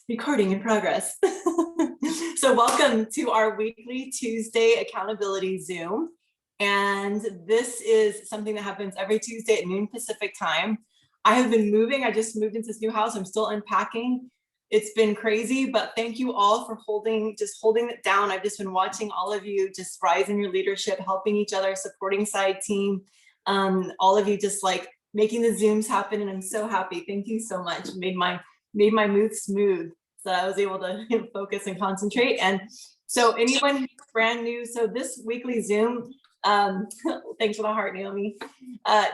Recording in progress. So welcome to our weekly Tuesday accountability Zoom. And this is something that happens every Tuesday at noon Pacific time. I have been moving. I just moved into this new house. I'm still unpacking. It's been crazy, but thank you all for holding it down. I've just been watching all of you just rise in your leadership, helping each other, supporting side team. All of you just like making the Zooms happen. And I'm so happy. Thank you so much. Made my move smooth so that I was able to focus and concentrate. And so anyone who's brand new, so this weekly Zoom, thanks for the heart, Naomi.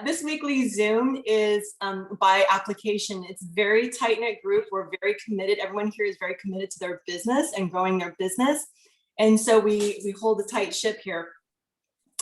This weekly Zoom is by application. It's very tight-knit group. We're very committed. Everyone here is very committed to their business and growing their business. And so we hold a tight ship here.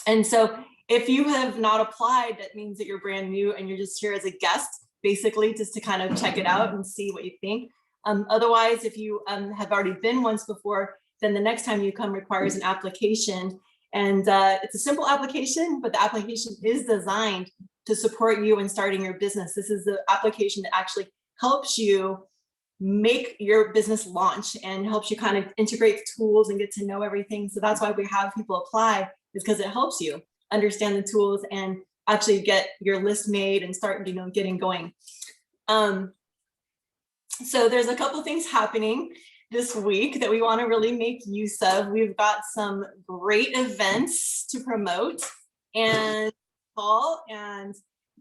And so if you have not applied, that means that you're brand new and you're just here as a guest, basically just to kind of check it out and see what you think. Otherwise, if you have already been once before, then the next time you come requires an application. And it's a simple application, but the application is designed to support you in starting your business. This is the application that actually helps you make your business launch and helps you kind of integrate the tools and get to know everything. So that's why we have people apply, is because it helps you understand the tools and actually get your list made and start, getting going. So there's a couple things happening this week that we want to really make use of. We've got some great events to promote, and Paul and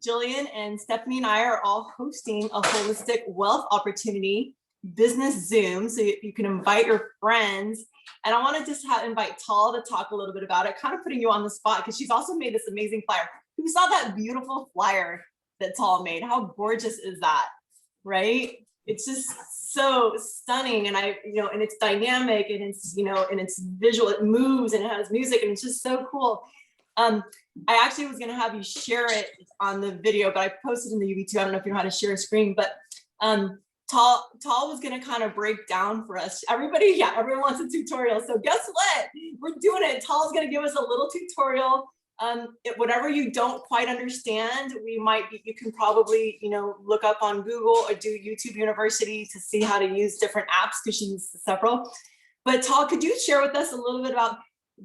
Jillian and Stephanie and I are all hosting a holistic wealth opportunity business Zoom, so you can invite your friends. And I want to just invite Tal to talk a little bit about it, kind of putting you on the spot because she's also made this amazing flyer. Who saw that beautiful flyer that Tal made? How gorgeous is that, right? It's just so stunning, and and it's dynamic, and it's, and it's visual, it moves and it has music, and it's just so cool. I actually was going to have you share it on the video, but I posted in the UBT. I don't know if you know how to share a screen, but Tal was going to kind of break down for us. Everyone wants a tutorial. So guess what? We're doing it. Tal's going to give us a little tutorial. Whatever you don't quite understand, you can probably, look up on Google or do YouTube University to see how to use different apps, because she uses several. But Tal, could you share with us a little bit about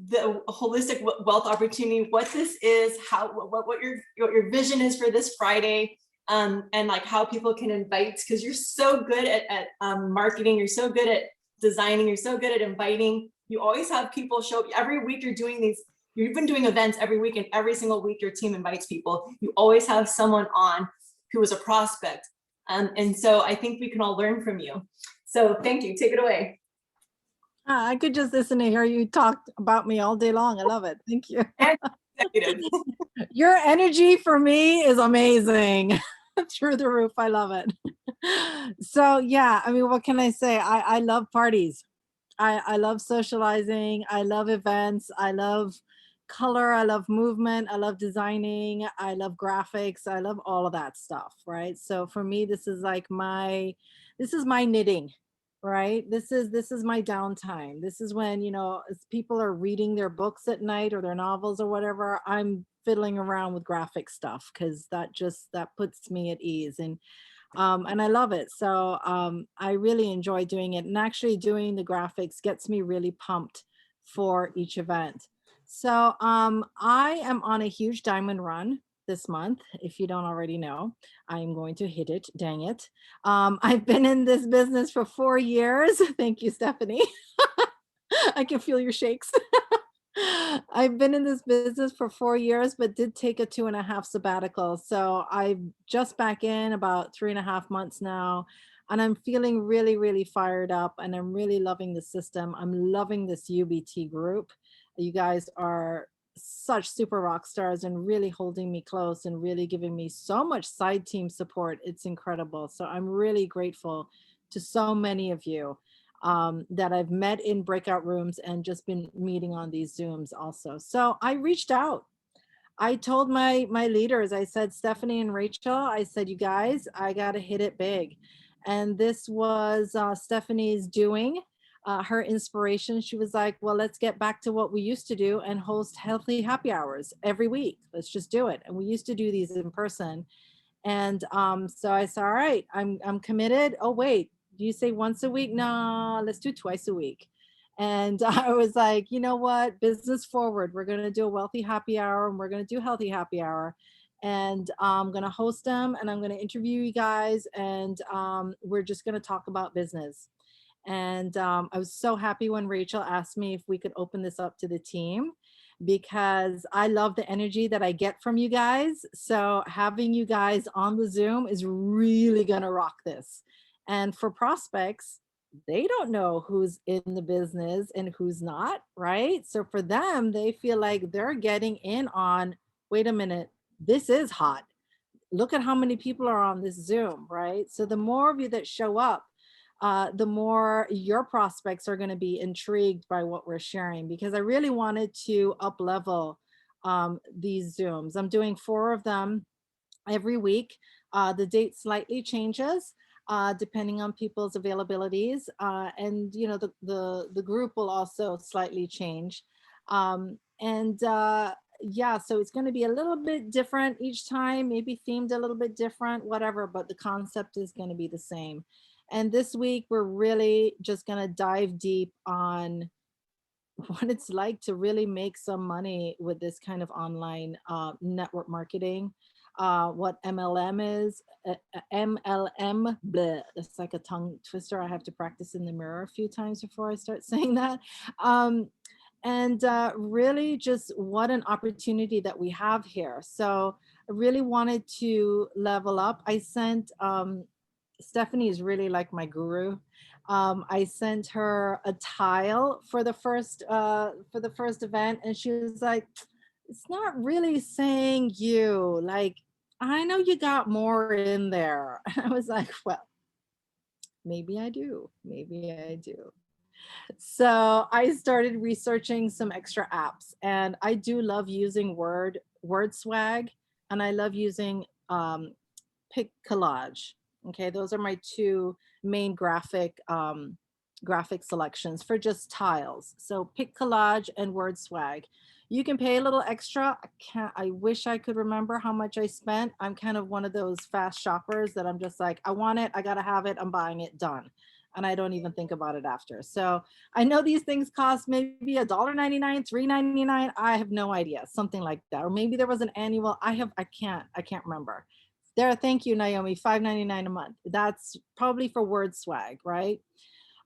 the holistic wealth opportunity, what this is, what your vision is for this Friday, and like how people can invite, because you're so good at marketing, you're so good at designing, you're so good at inviting. You always have people show up every week. You're doing these. You've been doing events every week, and every single week your team invites people. You always have someone on who is a prospect. And so I think we can all learn from you. So thank you. Take it away. I could just listen to hear you talk about me all day long. I love it. Thank you. Your energy for me is amazing. Through the roof. I love it. So yeah, I mean, what can I say? I love parties. I love socializing. I love events. I love color. I love movement. I love designing. I love graphics. I love all of that stuff, right? So for me, this is my knitting, right? This is my downtime. This is when, as people are reading their books at night or their novels or whatever, I'm fiddling around with graphic stuff, because that puts me at ease. And I love it. So I really enjoy doing it, and actually doing the graphics gets me really pumped for each event. So I am on a huge diamond run this month. If you don't already know, I'm going to hit it. Dang it. I've been in this business for 4 years. Thank you, Stephanie. I can feel your shakes. I've been in this business for 4 years, but did take a 2.5 sabbatical. So I'm just back in about 3.5 months now, and I'm feeling really, really fired up, and I'm really loving the system. I'm loving this UBT group. You guys are such super rock stars and really holding me close and really giving me so much side team support. It's incredible. So I'm really grateful to so many of you. That I've met in breakout rooms and just been meeting on these Zooms also. So I reached out. I told my leaders, I said, Stephanie and Rachel, I said, you guys, I got to hit it big. And this was Stephanie's doing, her inspiration. She was like, well, let's get back to what we used to do and host healthy happy hours every week. Let's just do it. And we used to do these in person. And so I said, all right, I'm committed. Oh, wait. do you say once a week? No, let's do twice a week. And I was like, you know what? Business forward. We're going to do a wealthy happy hour and we're going to do healthy happy hour. And I'm going to host them and I'm going to interview you guys. And we're just going to talk about business. And I was so happy when Rachel asked me if we could open this up to the team because I love the energy that I get from you guys. So having you guys on the Zoom is really going to rock this. And for prospects, they don't know who's in the business and who's not, right? So for them, they feel like they're getting in on, wait a minute, this is hot. Look at how many people are on this Zoom, right? So the more of you that show up, the more your prospects are going to be intrigued by what we're sharing, because I really wanted to up level these Zooms. I'm doing 4 of them every week. The date slightly changes depending on people's availabilities, and you know the group will also slightly change. Yeah, so it's going to be a little bit different each time, maybe themed a little bit different, whatever, but the concept is going to be the same. And this week, we're really just going to dive deep on what it's like to really make some money with this kind of online network marketing, what MLM is, MLM, bleh, that's like a tongue twister. I have to practice in the mirror a few times before I start saying that. And really just what an opportunity that we have here. So I really wanted to level up. I sent Stephanie is really like my guru. I sent her a tile for the first event, and she was like, "It's not really saying you. Like, I know you got more in there." And I was like, "Well, maybe I do. Maybe I do." So I started researching some extra apps, and I do love using word swag, and I love using Pick Collage. Okay, those are my 2 main graphic selections for just tiles. So Pick Collage and Word Swag. You can pay a little extra. I wish I could remember how much I spent. I'm kind of one of those fast shoppers that I'm just like, I want it, I gotta have it, I'm buying it, done. And I don't even think about it after. So I know these things cost maybe $1.99, $3.99. I have no idea, something like that. Or maybe there was an annual. I can't remember. There, thank you, Naomi, $5.99 a month. That's probably for Word Swag, right?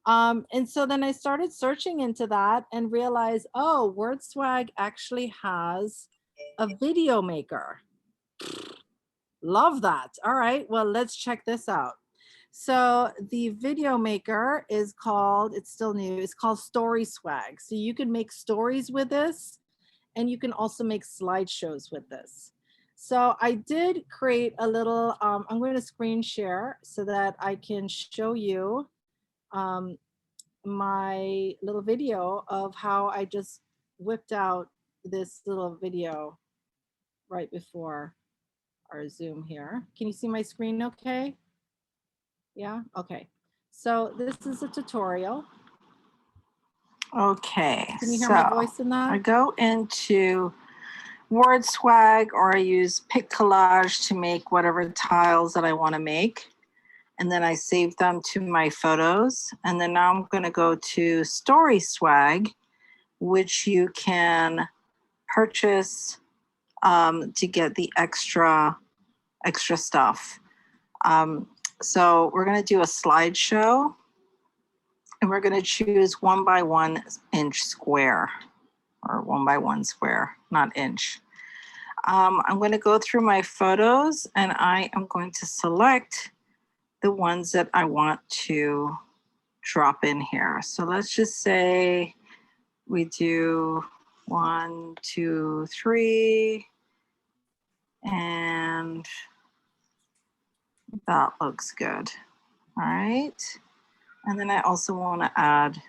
And so then I started searching into that and realized, oh, Word Swag actually has a video maker. Love that. All right, well, let's check this out. So the video maker is called, it's still new, it's called Story Swag. So you can make stories with this, and you can also make slideshows with this. So I did create a little, I'm going to screen share so that I can show you my little video of how I just whipped out this little video right before our Zoom here. Can you see my screen okay? Yeah, okay. So this is a tutorial. Okay, Can you hear my voice in I that? go into Word Swag, or I use Pick Collage to make whatever tiles that I want to make. And then I save them to my photos. And then now I'm going to go to Story Swag, which you can purchase to get the extra stuff. So we're going to do a slideshow, and we're going to choose 1 by 1 inch square, or 1 by 1 square, not inch. I'm going to go through my photos, and I am going to select the ones that I want to drop in here. So let's just say we do 1, 2, 3, and that looks good. All right. And then I also want to add,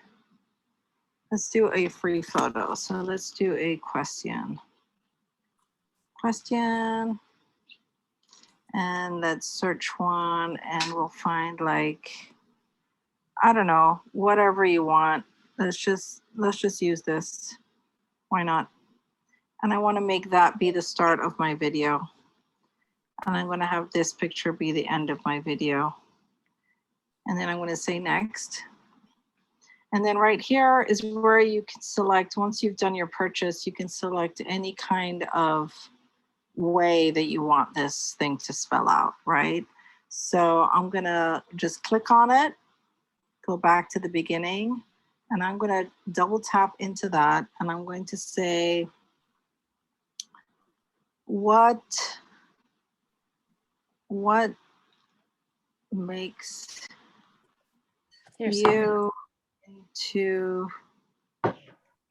let's do a free photo. So let's do a question. And let's search one, and we'll find, like, I don't know, whatever you want. Let's just use this. Why not? And I want to make that be the start of my video. And I'm going to have this picture be the end of my video. And then I'm going to say next. And then right here is where you can select, once you've done your purchase, you can select any kind of way that you want this thing to spell out, right? So I'm going to just click on it, go back to the beginning, and I'm going to double tap into that. And I'm going to say, what makes you into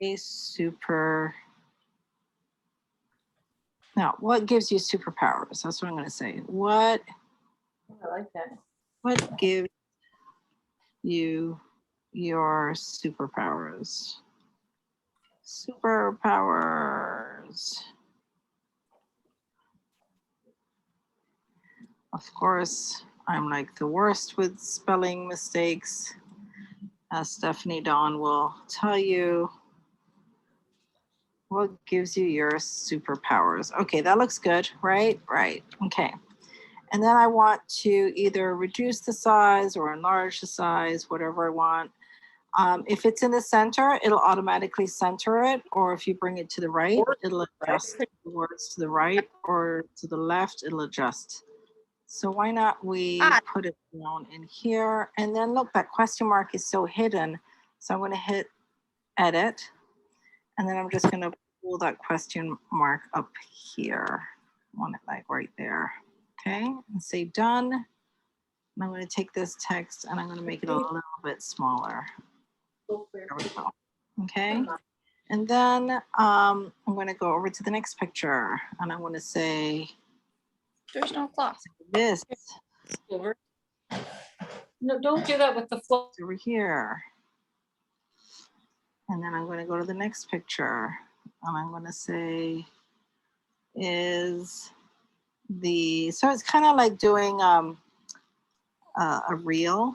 a super, no, what gives you superpowers? That's what I'm going to say. What I like that. What gives you your superpowers? Superpowers. Of course, I'm like the worst with spelling mistakes, as Stephanie Dawn will tell you. What gives you your superpowers? Okay, that looks good, right? Right, okay. And then I want to either reduce the size or enlarge the size, whatever I want. If it's in the center, it'll automatically center it. Or if you bring it to the right, it'll adjust the words to the right, or to the left, it'll adjust. So why not we put it down in here? And then look, that question mark is so hidden. So I'm going to hit edit. And then I'm just going to pull that question mark up here. I want it like right there. Okay, and say done. And I'm going to take this text and I'm going to make it a little bit smaller. There we go. Okay, and then I'm going to go over to the next picture and I'm going to say, There's no cloth. this Over. No, don't do that with the floor. over here. And then I'm going to go to the next picture and I'm going to say, is the, so it's kind of like doing a reel,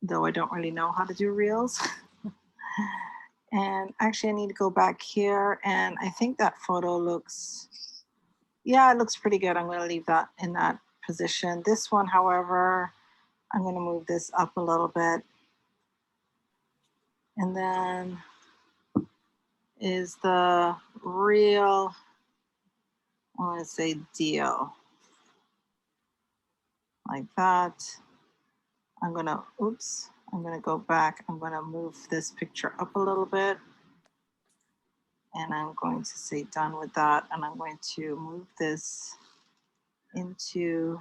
though I don't really know how to do reels. And actually I need to go back here and I think that photo looks, yeah, it looks pretty good. I'm going to leave that in that position. This one, however, I'm going to move this up a little bit. And then is the real, I want to say deal. Like that. I'm going to, oops, I'm going to go back. I'm going to move this picture up a little bit. And I'm going to say done with that. And I'm going to move this into,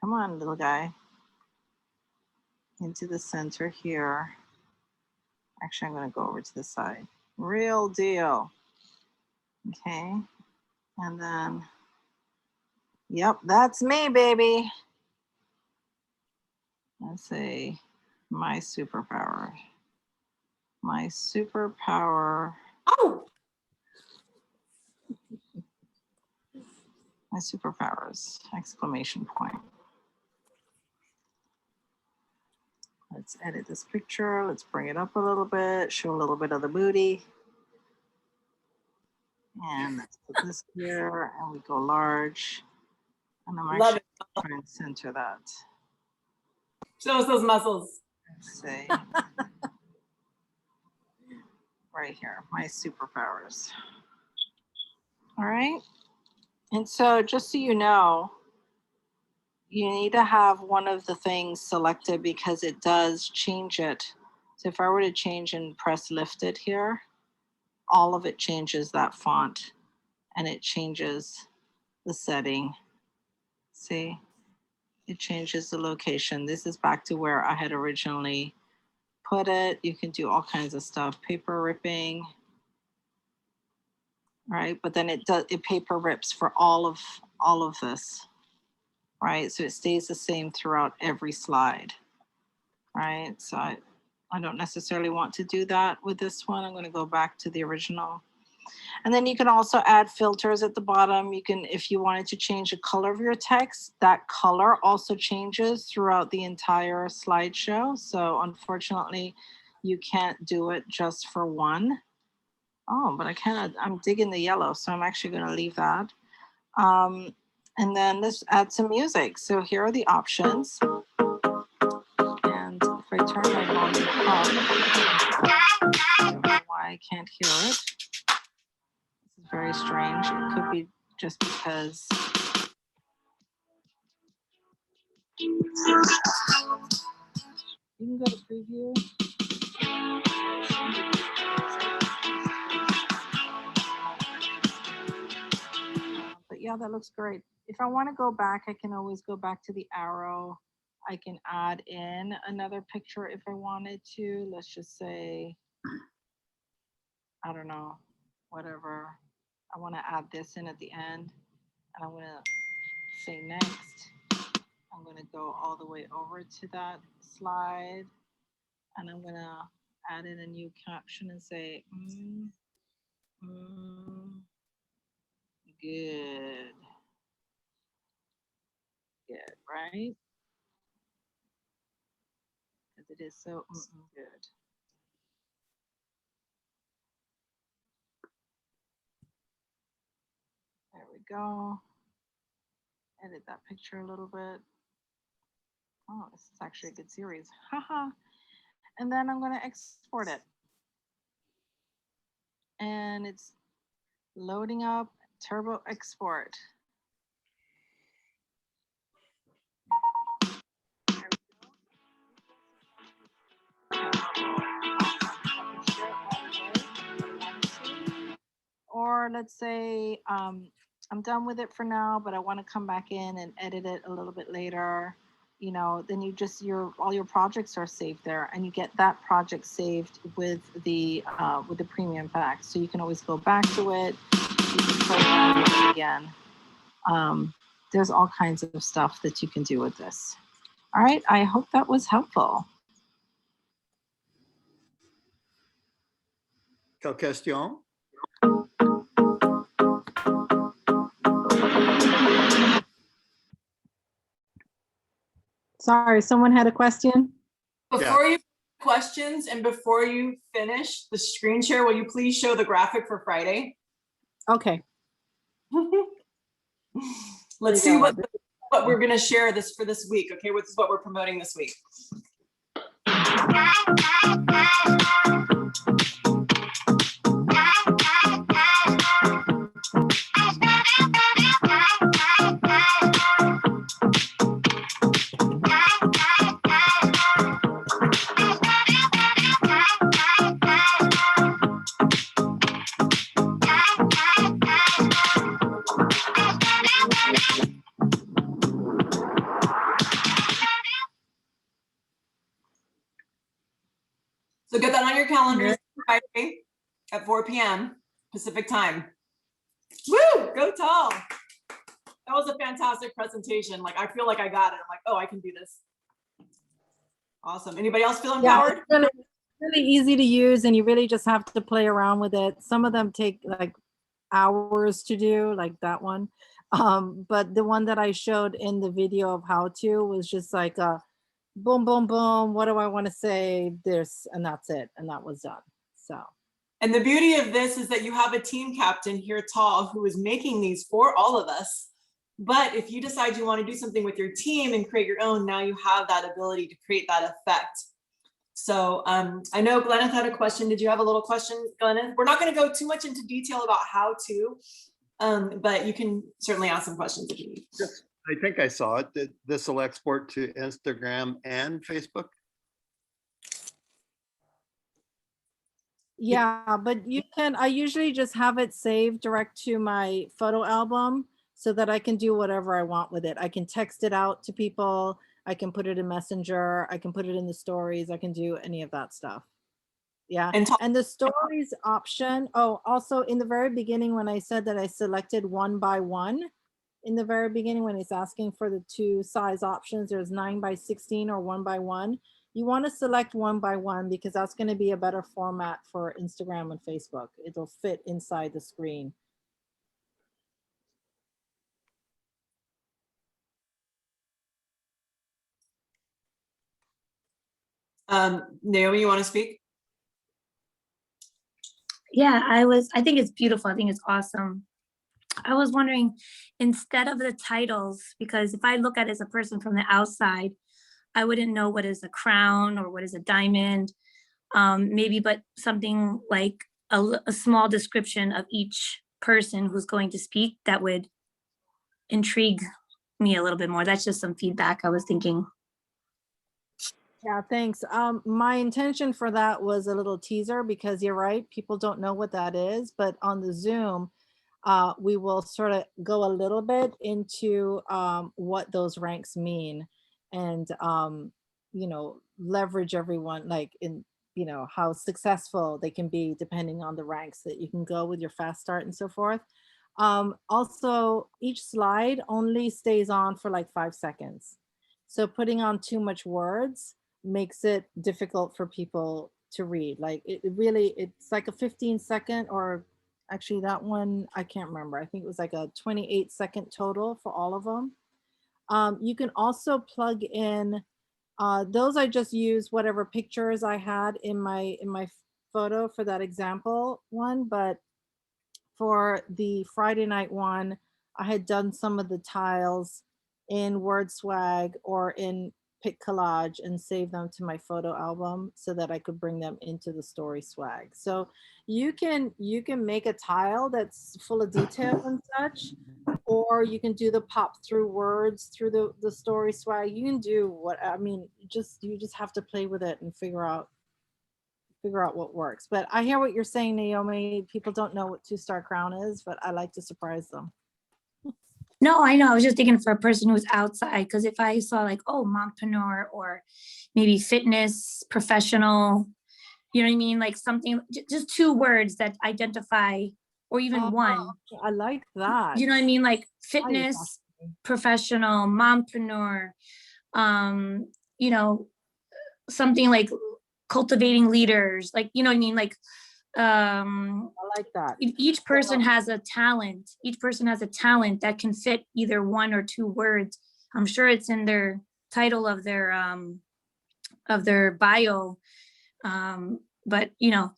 come on, little guy, into the center here. Actually, I'm going to go over to the side. Real deal. Okay. And then, yep, that's me, baby. Let's say my superpower. My superpower. Oh, My superpowers, exclamation point. Let's edit this picture. Let's bring it up a little bit, show a little bit of the booty. And let's put this here and we go large. And I'm Love actually trying to center that. Show us those muscles. Let's say right here, my superpowers. All right. And so just so you know, you need to have one of the things selected because it does change it. So if I were to change and press lifted here, all of it changes that font and it changes the setting. See, it changes the location. This is back to where I had originally put it. You can do all kinds of stuff, paper ripping, right? But then it paper rips for all of this, right? So it stays the same throughout every slide, right? So I don't necessarily want to do that with this one. I'm going to go back to the original. And then you can also add filters at the bottom. You can, if you wanted to change the color of your text, that color also changes throughout the entire slideshow. So unfortunately, you can't do it just for one. Oh, but I'm digging the yellow, so I'm actually going to leave that. And then let's add some music. So here are the options. I turn my volume up, I don't know why I can't hear it. This is very strange. It could be just because. You can go to preview. But yeah, that looks great. If I want to go back, I can always go back to the arrow. I can add in another picture if I wanted to. Let's just say, I don't know, whatever. I want to add this in at the end. And I'm going to say next. I'm going to go all the way over to that slide. And I'm going to add in a new caption and say, good. Good, right? Because it is so good. There we go. Edit that picture a little bit. Oh, this is actually a good series. Haha. And then I'm going to export it. And it's loading up turbo export. Or let's say I'm done with it for now, but I want to come back in and edit it a little bit later. You know, then you just all your projects are saved there, and you get that project saved with the premium pack. So you can always go back to it. You can play around with it again. There's all kinds of stuff that you can do with this. All right, I hope that was helpful. Quelle question? Sorry, someone had a question? Before you questions and before you finish the screen share, will you please show the graphic for Friday? Okay. Let's see what we're going to share for this week. Okay, this is what we're promoting this week. So get that on your calendar Friday at 4 p.m. Pacific time. Woo! Go tall. That was a fantastic presentation. Like, I feel like I got it. I'm like, oh, I can do this. Awesome. Anybody else feel empowered? Yeah, it's really easy to use, and you really just have to play around with it. Some of them take like hours to do, like that one. But the one that I showed in the video of how to was just like a boom, boom, boom. What do I want to say? This, and that's it. And that was done. So. And the beauty of this is that you have a team captain here, Tal, who is making these for all of us. But if you decide you want to do something with your team and create your own, now you have that ability to create that effect. So I know Gleneth had a question. Did you have a little question, Gleneth? We're not going to go too much into detail about how to, but you can certainly ask some questions if you need. I think I saw it. This will export to Instagram and Facebook. Yeah, but you can, I usually just have it saved direct to my photo album so that I can do whatever I want with it. I can text it out to people. I can put it in Messenger. I can put it in the stories. I can do any of that stuff. Yeah. And the stories option. Oh, also in the very beginning, when I said that I selected 1 by 1, in the very beginning, when it's asking for the 2 size options, there's 9 by 16 or 1 by 1. You want to select 1 by 1 because that's going to be a better format for Instagram and Facebook. It'll fit inside the screen. Naomi, you want to speak? Yeah, I think it's beautiful. I think it's awesome. I was wondering, instead of the titles, because if I look at it as a person from the outside, I wouldn't know what is a crown or what is a diamond. Maybe, but something like a small description of each person who's going to speak that would intrigue me a little bit more. That's just some feedback I was thinking. Yeah, thanks. My intention for that was a little teaser because you're right, people don't know what that is, but on the Zoom, we will sort of go a little bit into what those ranks mean and, you know, leverage everyone like in, you know, how successful they can be depending on the ranks that you can go with your fast start and so forth. Also, each slide only stays on for like 5 seconds. So putting on too much words makes it difficult for people to read. Like it really, it's like a 15-second, or actually that one, I can't remember. I think it was like a 28-second total for all of them. You can also plug in, those I just used whatever pictures I had in my photo for that example one, but for the Friday night one, I had done some of the tiles in Word Swag or in Pic Collage and save them to my photo album so that I could bring them into the story swag. So you can make a tile that's full of detail and such, or you can do the pop through words through the story swag. You can do what, I mean, you just have to play with it and figure out what works. But I hear what you're saying, Naomi. People don't know what 2-star crown is, but I like to surprise them. No, I know. I was just thinking for a person who's outside, because if I saw like, oh, mompreneur or maybe fitness professional, you know what I mean? Like something, just 2 words that identify, or even one. I like that. You know what I mean? Like Now you're fitness professional, mompreneur, you know, something like cultivating leaders, like, you know what I mean? Like, I like that. each person has a talent. Each person has a talent that can fit either 1 or 2 words. I'm sure it's in their title of their bio. But you know,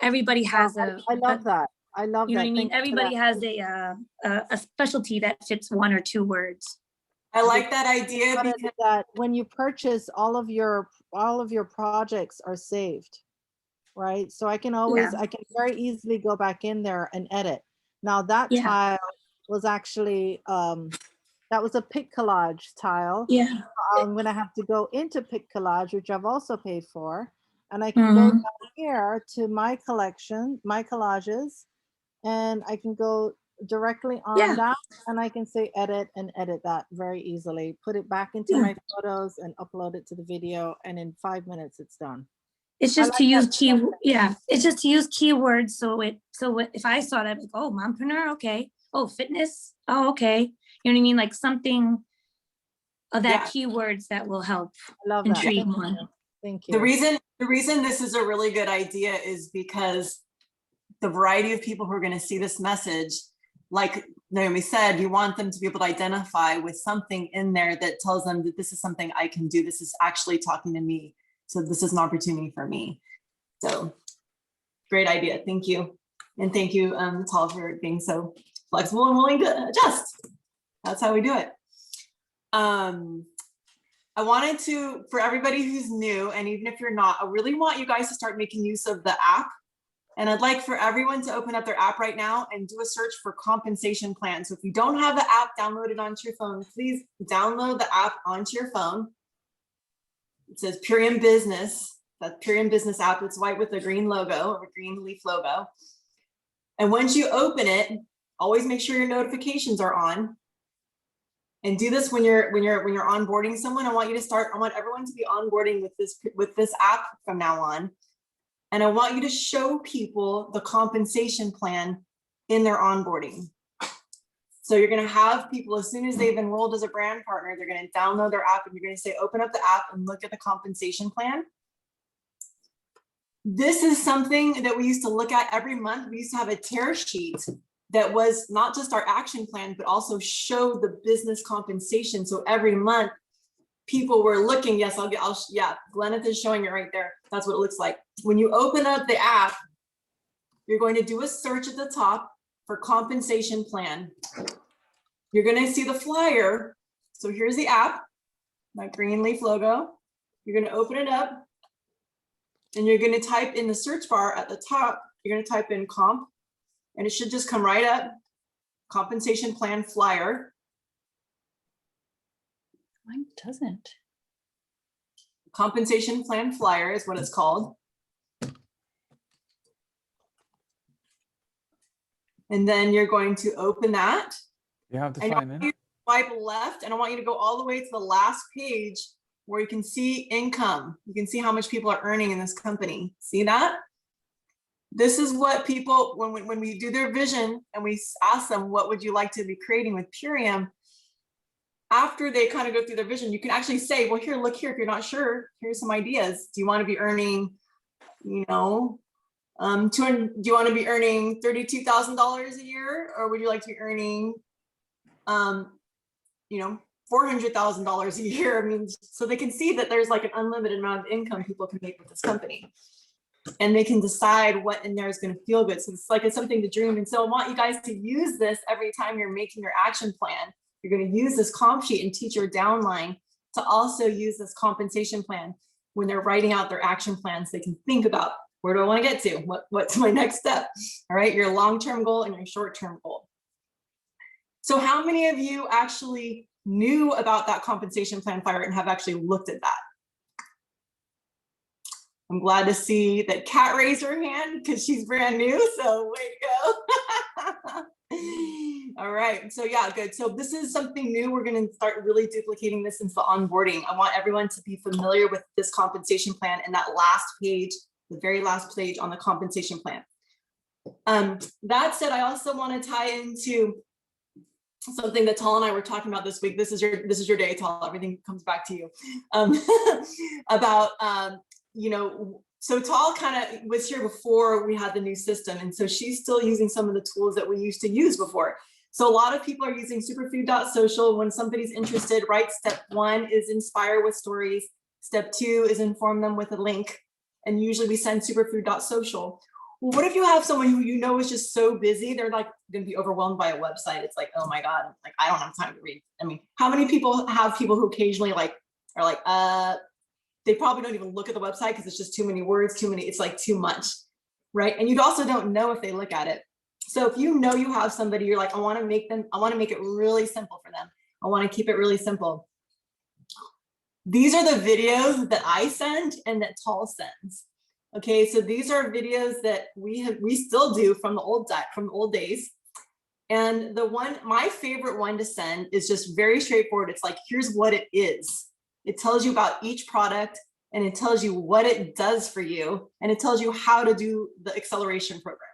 everybody has I love that. I love you know that. what I mean? Everybody has a specialty that fits 1 or 2 words. I like that idea But because that when you purchase, all of your projects are saved, right? So I can always, I can very easily go back in there and edit. Now that Yeah. tile was actually, that was a Pic Collage tile. Yeah. I'm gonna have to go into Pic Collage, which I've also paid for. And I can go down here to my collection, my collages, and I can go directly on that, and I can say edit and edit that very easily. Put it back into my photos and upload it to the video, and in 5 minutes it's done. It's just to use it's just to use keywords. So if I saw that, like, oh, mompreneur, okay. Oh, fitness, oh, okay. You know what I mean? Like something of that keywords that will help intrigue one. Thank you. The reason this is a really good idea is because the variety of people who are going to see this message, like Naomi said, you want them to be able to identify with something in there that tells them that this is something I can do. This is actually talking to me. So this is an opportunity for me. So great idea. Thank you. And thank you, Tal, for being so flexible and willing to adjust. That's how we do it. I wanted to, for everybody who's new, and even if you're not, I really want you guys to start making use of the app. And I'd like for everyone to open up their app right now and do a search for compensation plan. So if you don't have the app downloaded onto your phone, please download the app onto your phone. It says Purium Business. That Purium Business app. It's white with a green logo, or a green leaf logo. And once you open it, always make sure your notifications are on. And do this when you're onboarding someone. I want everyone to be onboarding with this app from now on. And I want you to show people the compensation plan in their onboarding. So you're going to have people, as soon as they've enrolled as a brand partner, they're going to download their app and you're going to say, open up the app and look at the compensation plan. This is something that we used to look at every month. We used to have a tear sheet that was not just our action plan, but also showed the business compensation. So every month people were looking, yes, yeah, Gleneth is showing it right there. That's what it looks like. When you open up the app, you're going to do a search at the top for compensation plan. You're going to see the flyer. So here's the app. my green leaf logo. You're gonna open it up and you're gonna type in the search bar at the top, you're gonna type in comp, and it should just come right up, compensation plan flyer. Mine doesn't. Compensation plan flyer is what it's called. And then you're going to open that. You have to I sign want in. you to swipe left, and I want you to go all the way to the last page where you can see income. You can see how much people are earning in this company. See that? This is what people, when we do their vision and we ask them, what would you like to be creating with Purium? After they kind of go through their vision, you can actually say, well, here, look here, if you're not sure, here's some ideas. Do you want to be earning, you know, do you want to be earning $32,000 a year, or would you like to be earning, you know, $400,000 a year? I mean, so they can see that there's like an unlimited amount of income people can make with this company, and they can decide what in there is going to feel good. So it's something to dream. And so I want you guys to use this every time you're making your action plan. You're going to use this comp sheet and teach your downline to also use this compensation plan when they're writing out their action plans. They can think about, where do I want to get to? What's my next step? All right, your long-term goal and your short-term goal. So how many of you actually knew about that compensation plan flyer and have actually looked at that? I'm glad to see that Kat raised her hand because she's brand new, so way to go. All right, so yeah, good. So this is something new. We're going to start really duplicating this into the onboarding. I want everyone to be familiar with this compensation plan and that last page, the very last page on the compensation plan. That said, I also want to tie into something that Tal and I were talking about this week. This is your day, Tal. Everything comes back to you. About you know, so Tal kind of was here before we had the new system, and so she's still using some of the tools that we used to use before. So a lot of people are using superfood.social. When somebody's interested, right? Step 1 is inspire with stories. Step 2 is inform them with a link. And usually we send superfood.social. Well, what if you have someone who you know is just so busy, they're like going to be overwhelmed by a website. It's like, oh my God, like I don't have time to read. I mean, how many people have people who occasionally like are like, they probably don't even look at the website because it's just too many words, it's like too much, right? And you also don't know if they look at it. So if you know you have somebody, you're like, I want to make it really simple for them. I want to keep it really simple. These are the videos that I send and that Tal sends. Okay, so these are videos that we still do from the old days. And my favorite one to send is just very straightforward. It's like, here's what it is. It tells you about each product, and it tells you what it does for you, and it tells you how to do the acceleration program.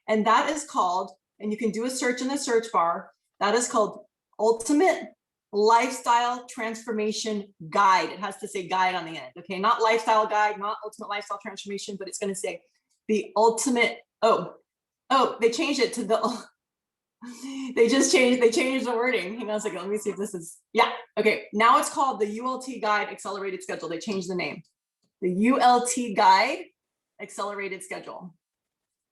And that is called, and you can do a search in the search bar, that is called Ultimate Lifestyle Transformation Guide. It has to say guide on the end, okay? Not lifestyle guide, not ultimate lifestyle transformation, but it's going to say the ultimate, they changed it to the, they changed the wording. Hang on a second, let me see if this is, yeah, okay. Now it's called the ULT Guide Accelerated Schedule. They changed the name. The ULT Guide Accelerated Schedule.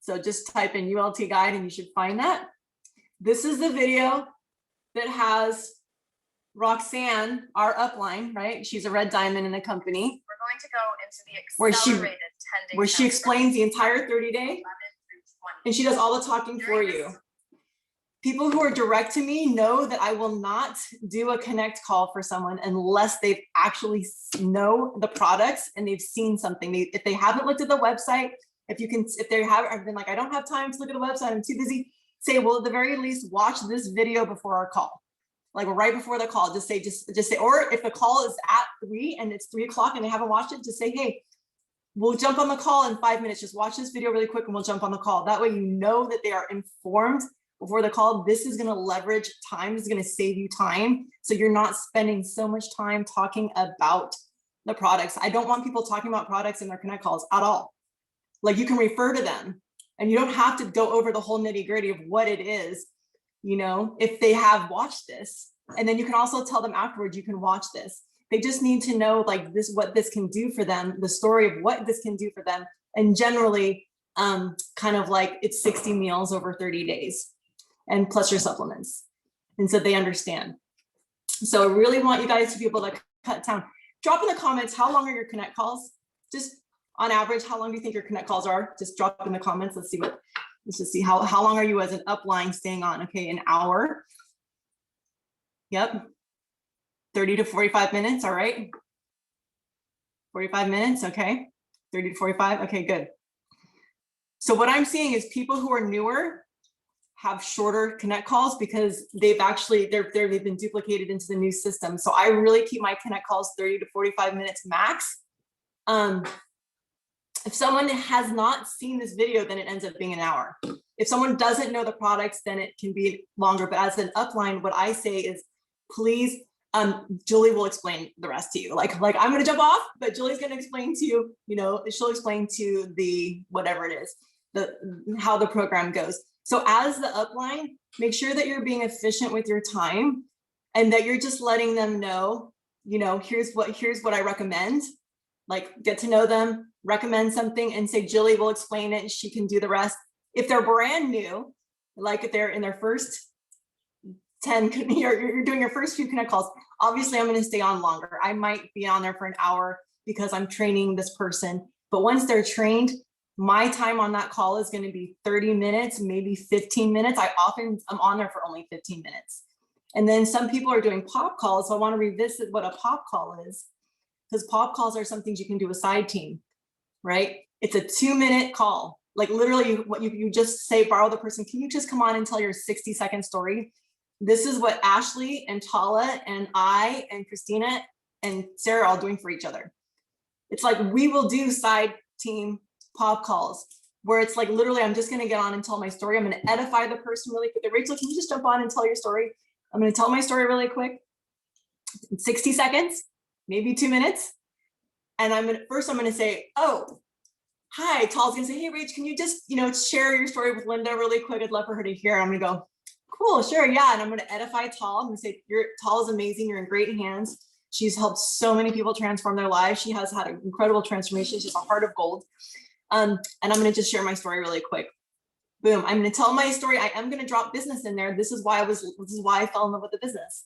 So just type in ULT Guide and you should find that. This is the video that has Roxanne, our upline, right? She's a red diamond in the company. We're going to go into the accelerated 10-day where she explains the entire 30-day, and she does all the talking for you. People who are direct to me know that I will not do a connect call for someone unless they've actually know the products and they've seen something. If they haven't looked at the website, if they have been like, I don't have time to look at the website, I'm too busy, say, well, at the very least, watch this video before our call. Like right before the call, just say, or if the call is at 3 and it's 3 o'clock and they haven't watched it, just say, hey, we'll jump on the call in 5 minutes. Just watch this video really quick and we'll jump on the call. That way, you know that they are informed before the call. This is going to leverage time. This is going to save you time. So you're not spending so much time talking about the products. I don't want people talking about products in their connect calls at all. Like you can refer to them and you don't have to go over the whole nitty gritty of what it is, you know, if they have watched this. And then you can also tell them afterwards, you can watch this. They just need to know like this, what this can do for them, the story of what this can do for them. And generally kind of like it's 60 meals over 30 days and plus your supplements. And so they understand. So I really want you guys to be able to cut down. Drop in the comments, how long are your connect calls? Just on average, how long do you think your connect calls are? Just drop in the comments. Let's just see how long are you as an upline staying on? Okay, an hour. Yep. 30 to 45 minutes, all right. 45 minutes, okay. 30 to 45, okay, good. So what I'm seeing is people who are newer have shorter connect calls because they've been duplicated into the new system. So I really keep my connect calls 30 to 45 minutes max. If someone has not seen this video, then it ends up being an hour. If someone doesn't know the products, then it can be longer. But as an upline, what I say is, please, Julie will explain the rest to you. Like I'm gonna jump off, but Julie's gonna explain to you, she'll explain to the, whatever it is, how the program goes. So as the upline, make sure that you're being efficient with your time and that you're just letting them know, here's what I recommend. Like, get to know them, recommend something, and say, Julie will explain it. She can do the rest. If they're brand new, like if they're in their first 10, you're doing your first few connect calls, obviously I'm going to stay on longer. I might be on there for an hour because I'm training this person. But once they're trained, my time on that call is going to be 30 minutes, maybe 15 minutes. I'm on there for only 15 minutes. And then some people are doing pop calls. So I want to revisit what a pop call is, because pop calls are some things you can do a side team, right? It's a 2-minute call. Like literally what you just say, borrow the person. Can you just come on and tell your 60-second story? This is what Ashley and Tala and I and Christina and Sarah are all doing for each other. It's like we will do side team pop calls where it's like literally I'm just going to get on and tell my story. I'm going to edify the person really quick. Rachel, can you just jump on and tell your story? I'm going to tell my story really quick. 60 seconds, maybe 2 minutes. And I'm going to say, oh, hi. Tala's going to say, hey, Rach, can you just, share your story with Linda really quick? I'd love for her to hear. I'm going to go, cool, sure, yeah. And I'm going to edify Tal. I'm going to say, Tal is amazing. You're in great hands. She's helped so many people transform their lives. She has had an incredible transformation. She's a heart of gold. And I'm going to just share my story really quick. Boom. I'm going to tell my story. I am going to drop business in there. This is why I fell in love with the business.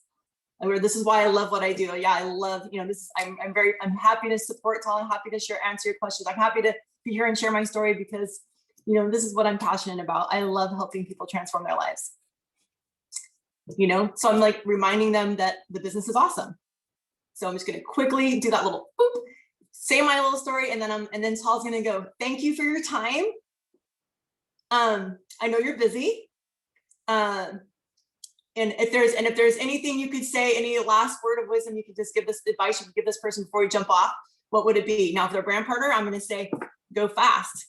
This is why I love what I do. Yeah, I love, I'm happy to support Tal. I'm happy to answer your questions. I'm happy to be here and share my story because, this is what I'm passionate about. I love helping people transform their lives. So I'm like reminding them that the business is awesome. So I'm just going to quickly do that little boop, say my little story, and then Tal's going to go, thank you for your time. I know you're busy. And if there's anything you could say, any last word of wisdom you could just give this advice you could give this person before you jump off, what would it be? Now, if they're a brand partner, I'm going to say, go fast.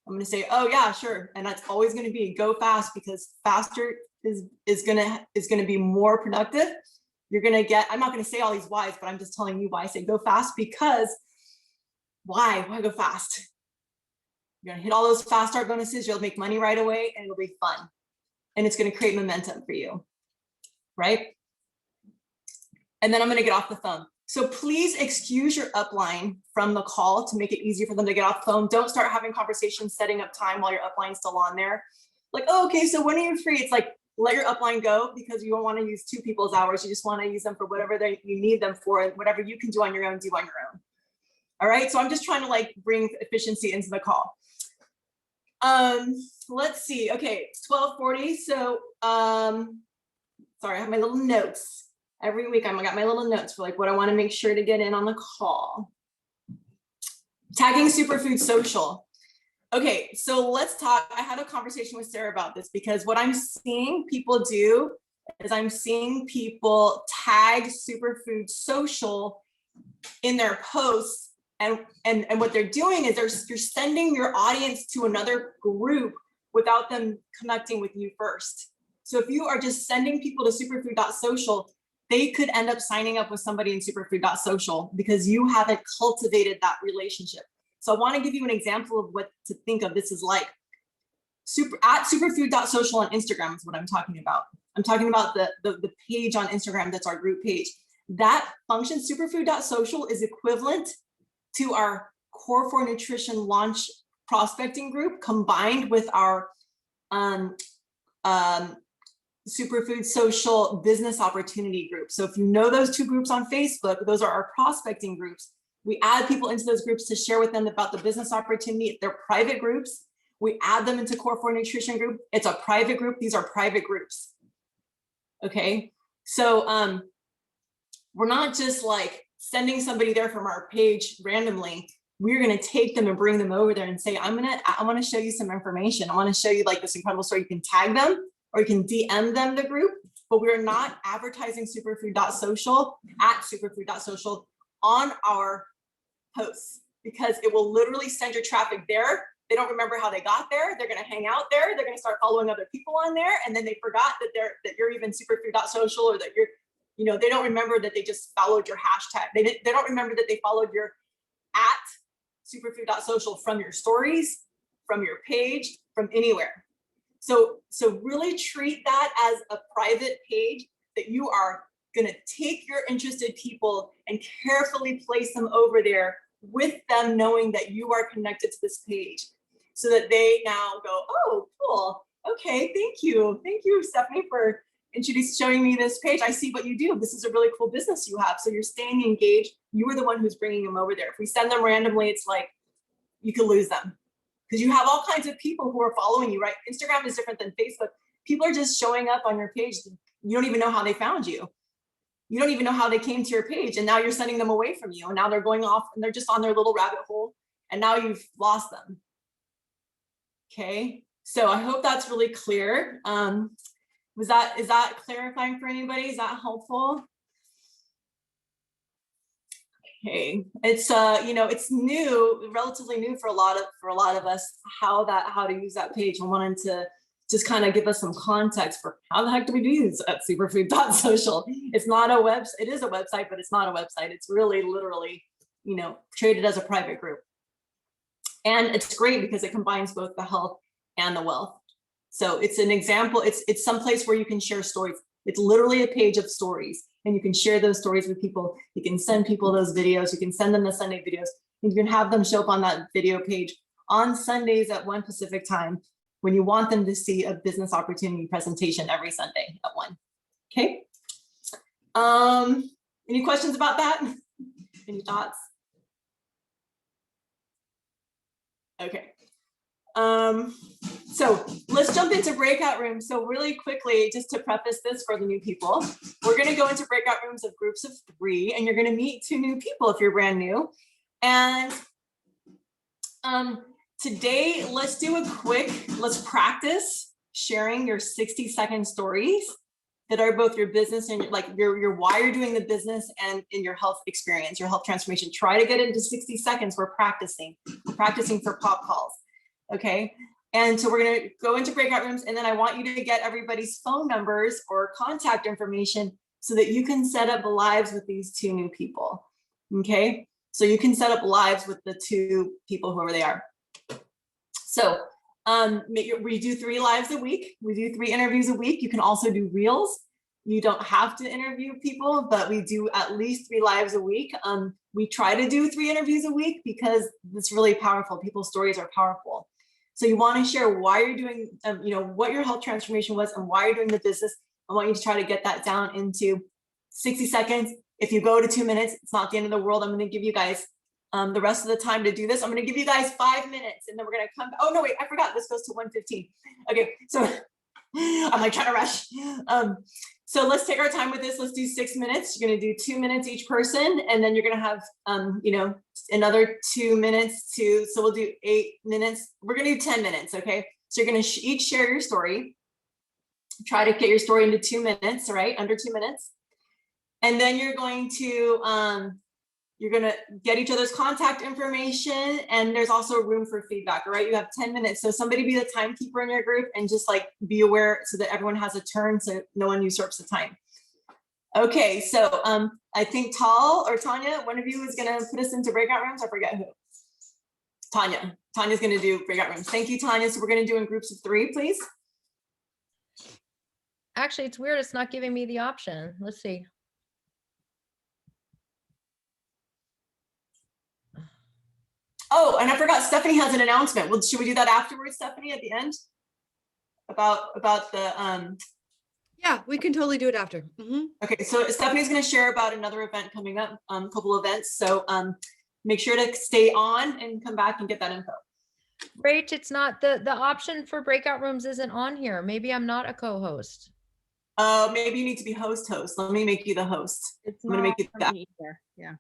I'm going to say, oh yeah, sure. And that's always going to be go fast, because faster is going to be more productive. You're going to get, I'm not going to say all these whys, but I'm just telling you why I say go fast, because why go fast? You're going to hit all those fast start bonuses. You'll make money right away and it'll be fun. And it's going to create momentum for you. Right? And then I'm going to get off the phone. So please excuse your upline from the call to make it easier for them to get off the phone. Don't start having conversations, setting up time while your upline's still on there. Like, oh, okay, so when are you free? It's like, let your upline go, because you don't want to use 2 people's hours. You just want to use them for whatever you need them for, and whatever you can do on your own, do on your own. All right, so I'm just trying to bring efficiency into the call. Let's see. Okay, it's 12:40. So, sorry, I have my little notes. Every week I got my little notes for what I want to make sure to get in on the call. Tagging Superfood Social. Okay, so let's talk. I had a conversation with Sarah about this, because what I'm seeing people do is I'm seeing people tag Superfood Social in their posts. And what they're doing is you're sending your audience to another group without them connecting with you first. So if you are just sending people to superfood.social, they could end up signing up with somebody in superfood.social because you haven't cultivated that relationship. So I want to give you an example of what to think of this is like. At superfood.social on Instagram is what I'm talking about. I'm talking about the page on Instagram that's our group page. That function, superfood.social, is equivalent to our Core for Nutrition launch prospecting group combined with our Superfood Social Business Opportunity Group. So if you know those two groups on Facebook, those are our prospecting groups. We add people into those groups to share with them about the business opportunity. They're private groups. We add them into Core 4 Nutrition Group. It's a private group. These are private groups. Okay, so we're not just like sending somebody there from our page randomly. We're gonna take them and bring them over there and say, I wanna show you some information. I wanna show you like this incredible story. You can tag them or you can DM them the group, but we're not advertising superfood.social at superfood.social on our posts, because it will literally send your traffic there. They don't remember how they got there. They're gonna hang out there. They're gonna start following other people on there. And then they forgot that you're even superfood.social, or that you're, you know, they don't remember that they just followed your hashtag. They don't remember that they followed your at superfood.social from your stories, from your page, from anywhere. So really treat that as a private page that you are gonna take your interested people and carefully place them over there with them knowing that you are connected to this page, so that they now go, oh, cool. Okay, thank you. Thank you, Stephanie, for showing me this page. I see what you do. This is a really cool business you have. So you're staying engaged. You are the one who's bringing them over there. If we send them randomly, it's like, you could lose them, because you have all kinds of people who are following you, right? Instagram is different than Facebook. People are just showing up on your page. You don't even know how they found you. You don't even know how they came to your page, and now you're sending them away from you, and now they're going off and they're just on their little rabbit hole, and now you've lost them. Okay, so I hope that's really clear. Is that clarifying for anybody? Is that helpful? Okay, it's you know, it's new, relatively new for a lot of us, how to use that page. I wanted to just kind of give us some context for how the heck do we do this at superfood.social. It's not a website. It is a website, but it's not a website. It's really literally, you know, traded as a private group. And it's great because it combines both the health and the wealth. So it's an example. It's someplace where you can share stories. It's literally a page of stories, and you can share those stories with people. You can send people those videos. You can send them the Sunday videos. And you can have them show up on that video page on Sundays at 1 Pacific time, when you want them to see a business opportunity presentation every Sunday at 1. Okay. Any questions about that? Any thoughts? Okay. So let's jump into breakout rooms. So really quickly, just to preface this for the new people, we're going to go into breakout rooms of groups of 3, and you're going to meet 2 new people if you're brand new. And today, let's practice sharing your 60-second stories that are both your business and your why you're doing the business and in your health experience, your health transformation. Try to get it into 60 seconds. We're practicing for pop calls. Okay. And so we're going to go into breakout rooms, and then I want you to get everybody's phone numbers or contact information so that you can set up lives with these 2 new people. Okay. So you can set up lives with the 2 people, whoever they are. So we do 3 lives a week. We do 3 interviews a week. You can also do reels. You don't have to interview people, but we do at least 3 lives a week. We try to do 3 interviews a week because it's really powerful. People's stories are powerful. So you want to share why you're doing, you know, what your health transformation was and why you're doing the business. I want you to try to get that down into 60 seconds. If you go to 2 minutes, it's not the end of the world. I'm going to give you guys the rest of the time to do this. I'm going to give you guys 5 minutes, and then we're going to come. Oh no, wait, I forgot. This goes to 1:15. Okay, so I'm like trying to rush. So let's take our time with this. Let's do 6 minutes. You're going to do 2 minutes each person, and then you're going to have, you know, another 2 minutes to. So we'll do 8 minutes. We're going to do 10 minutes. Okay. So you're going to each share your story. Try to get your story into 2 minutes, right? Under 2 minutes, and then you're going to get each other's contact information, and there's also room for feedback, all right? You have 10 minutes. So somebody be the timekeeper in your group and just like be aware so that everyone has a turn so no one usurps the time. Okay, so I think Tal or Tanya, one of you is gonna put us into breakout rooms. I forget who. Tanya's gonna do breakout rooms. Thank you, Tanya. So we're gonna do in groups of 3, please. Actually, it's weird. It's not giving me the option. Let's see. Oh, and I forgot, Stephanie has an announcement. Well, should we do that afterwards, Stephanie, at the end? About the Yeah, we can totally do it after. Okay, so Stephanie's gonna share about another event coming up, couple events, so make sure to stay on and come back and get that info. Rach, it's not the option for breakout rooms isn't on here. Maybe I'm not a co-host. Maybe you need to be host. Let me make you the host. It's I'm gonna make you for the me either. Yeah.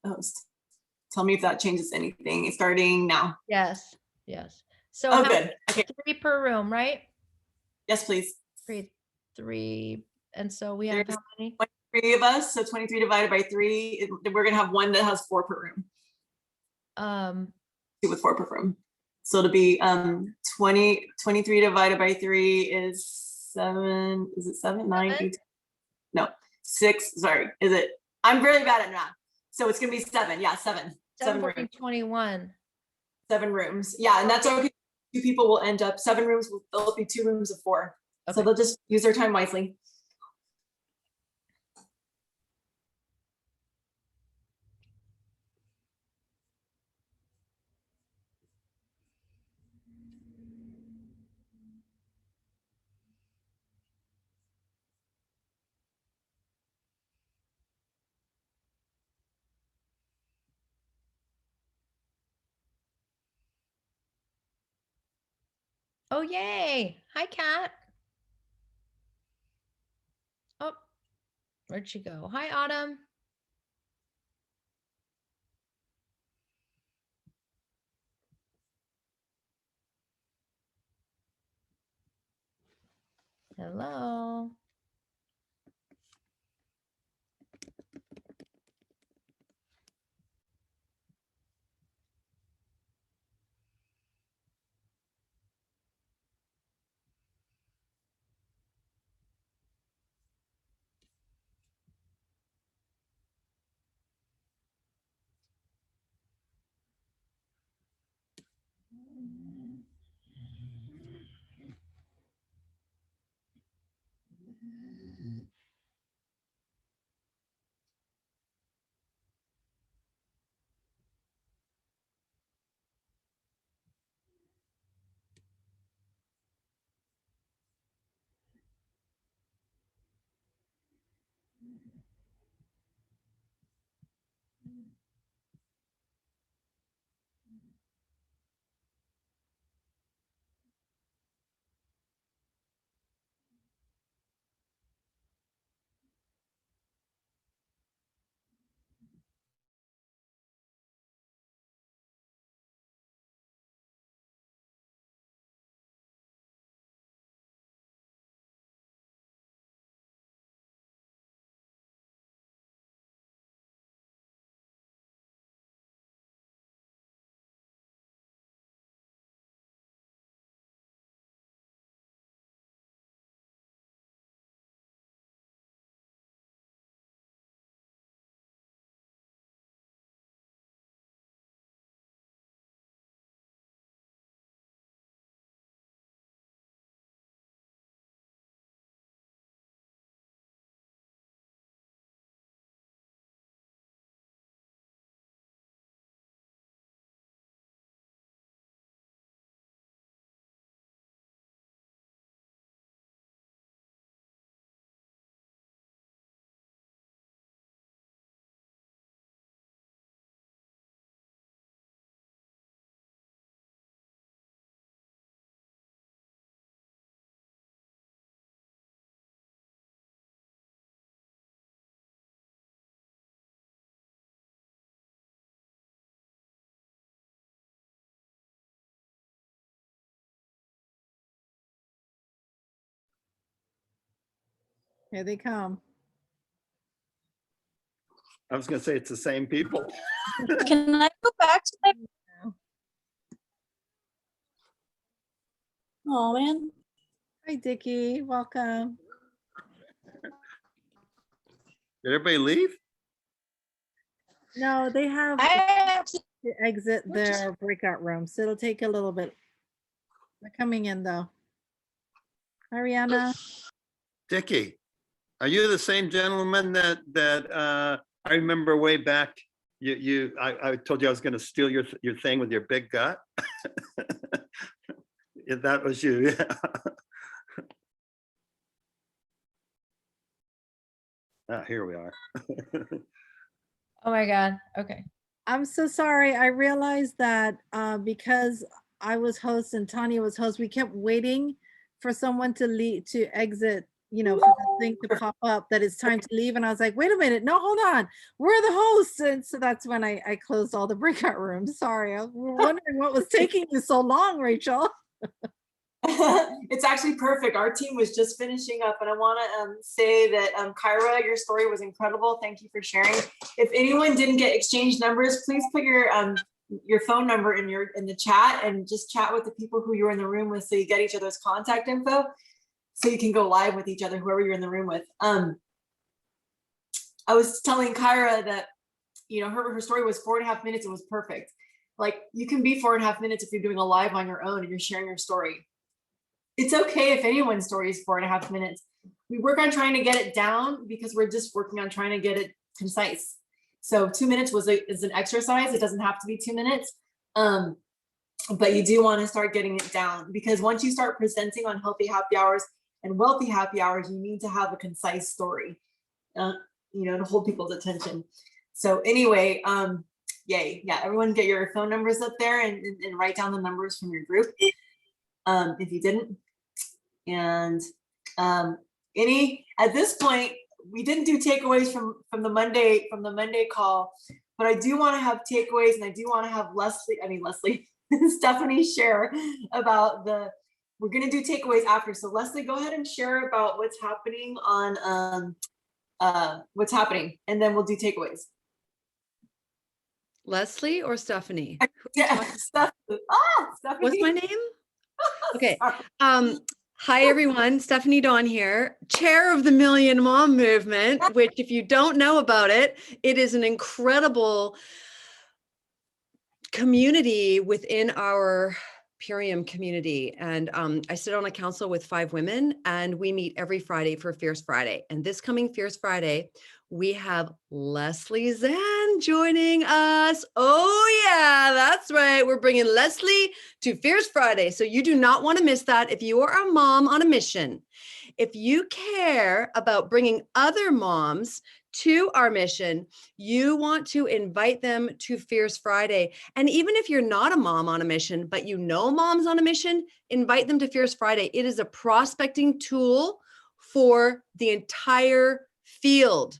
host. Tell me if that changes anything. It's starting now. Yes, yes. So Oh, how- good. Okay, 3 per room, right? yes, please. Three. And so we have There's how many? 23 of us, so 23 divided by 3, we're gonna have one that has 4 per room. 2 with 4 per room. So it'll be 23 divided by 3 is 7. Is it 7, 9, 8? No, 6. Sorry, is it? I'm really bad at math. So it's gonna be 7. Yeah, 7. 7 will be rooms. 21. 7 rooms. Yeah, and that's okay. 2 people will end up 7 rooms. There'll be 2 rooms of 4. So Okay. they'll just use their time wisely. Oh, yay. Hi, Kat. Oh, where'd she go? Hi, Autumn. Hello. Here they come. I was gonna say it's the same people. Can I go back to my? Oh, man. Hi, Dickie. Welcome. Did everybody leave? No, they have I have to. to exit their breakout room, so it'll take a little bit. They're coming in though. Hi, Rihanna. Dickie, are you the same gentleman that I remember way back? I told you I was gonna steal your thing with your big gut. Yeah, that was you. Yeah. Here we are. Oh my God. Okay. I'm so sorry. I realized that because I was host and Tanya was host, we kept waiting for someone to leave, to exit, for the thing to pop up that it's time to leave. And I was like, wait a minute, no, hold on. We're the hosts. And so that's when I closed all the breakout rooms. Sorry. I was wondering what was taking you so long, Rachel. It's actually perfect. Our team was just finishing up, and I want to say that Kyra, your story was incredible. Thank you for sharing. If anyone didn't get exchange numbers, please put your phone number in the chat and just chat with the people who you're in the room with, so you get each other's contact info, so you can go live with each other, whoever you're in the room with. I was telling Kyra that her story was 4.5 minutes. It was perfect. Like, you can be 4.5 minutes if you're doing a live on your own and you're sharing your story. It's okay if anyone's story is 4.5 minutes. We work on trying to get it down because we're just working on trying to get it concise. So 2 minutes is an exercise. It doesn't have to be 2 minutes. But you do want to start getting it down, because once you start presenting on healthy happy hours and wealthy happy hours, you need to have a concise story, to hold people's attention. So anyway, yay. Yeah, everyone get your phone numbers up there and write down the numbers from your group. If you didn't. And at this point, we didn't do takeaways from the Monday call, but I do want to have takeaways, and I do want to have Stephanie share about we're going to do takeaways after. So Leslie, go ahead and share about what's happening and then we'll do takeaways. Leslie or Stephanie? Yeah, Stephanie. What's my name? Okay. Hi, everyone. Stephanie Dawn here, chair of the Million Mom Movement, which, if you don't know about it, it is an incredible community within our Purium community. And I sit on a council with 5 women, and we meet every Friday for Fierce Friday. And this coming Fierce Friday, we have Leslie Zan joining us. Oh yeah, that's right. We're bringing Leslie to Fierce Friday. So you do not want to miss that if you are a mom on a mission. If you care about bringing other moms to our mission, you want to invite them to Fierce Friday. And even if you're not a mom on a mission, but you know moms on a mission, invite them to Fierce Friday. It is a prospecting tool for the entire field.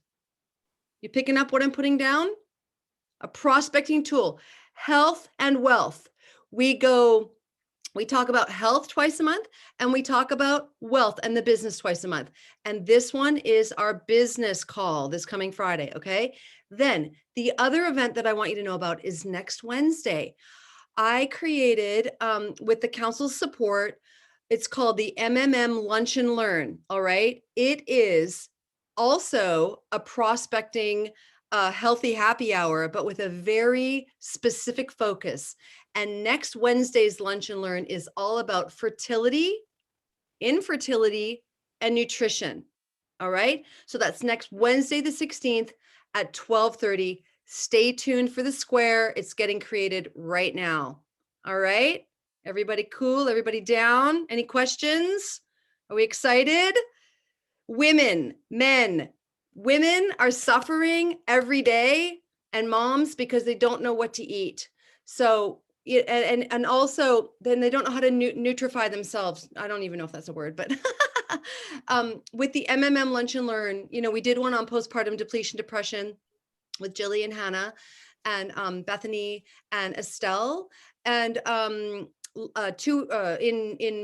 You picking up what I'm putting down? A prospecting tool, health and wealth. We talk about health twice a month, and we talk about wealth and the business twice a month. And this one is our business call this coming Friday, okay? Then the other event that I want you to know about is next Wednesday. I created, with the council's support, it's called the MMM Lunch and Learn, all right? It is also a prospecting healthy happy hour, but with a very specific focus. And next Wednesday's Lunch and Learn is all about fertility, infertility, and nutrition. All right. So that's next Wednesday, the 16th at 12:30. Stay tuned for the square. It's getting created right now. All right. Everybody cool? Everybody down? Any questions? Are we excited? Women, men, women are suffering every day, and moms, because they don't know what to eat. So, and also then they don't know how to nutrify themselves. I don't even know if that's a word, but with the MMM Lunch and Learn, we did one on postpartum depletion depression with Jilly and Hannah and Bethany and Estelle, and in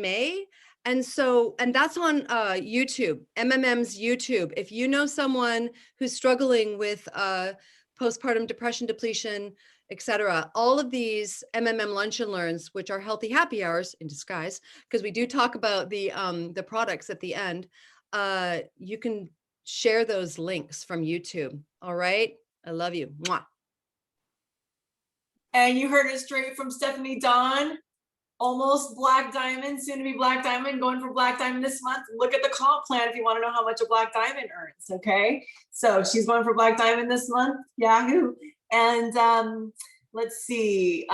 May. And that's on YouTube, MMM's YouTube. If you know someone who's struggling with postpartum depression, depletion, etc., all of these MMM Lunch and Learns, which are healthy happy hours in disguise, because we do talk about the products at the end, you can share those links from YouTube. All right. I love you. Mwah. And you heard it straight from Stephanie Dawn. Almost Black Diamond, soon to be Black Diamond, going for Black Diamond this month. Look at the comp plan if you want to know how much a Black Diamond earns, okay? So she's going for Black Diamond this month, Yahoo. And let's see,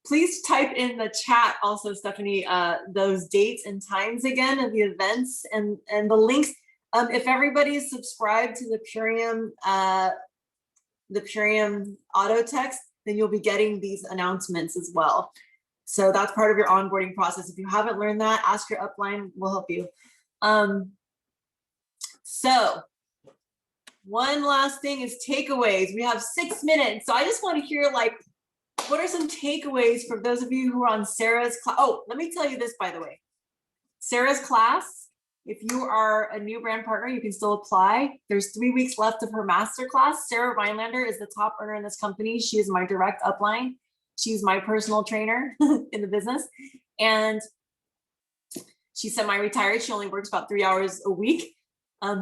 please type in the chat also, Stephanie, those dates and times again of the events and the links. If everybody's subscribed to the Purium auto text, then you'll be getting these announcements as well. So that's part of your onboarding process. If you haven't learned that, ask your upline, we'll help you. So one last thing is takeaways. We have 6 minutes. So I just want to hear, like, what are some takeaways for those of you who are on Sarah's class? Oh, let me tell you this, by the way. Sarah's class, if you are a new brand partner, you can still apply. There's 3 weeks left of her master class. Sarah Rhinelander is the top earner in this company. She is my direct upline. She's my personal trainer in the business. And she's semi-retired. She only works about 3 hours a week.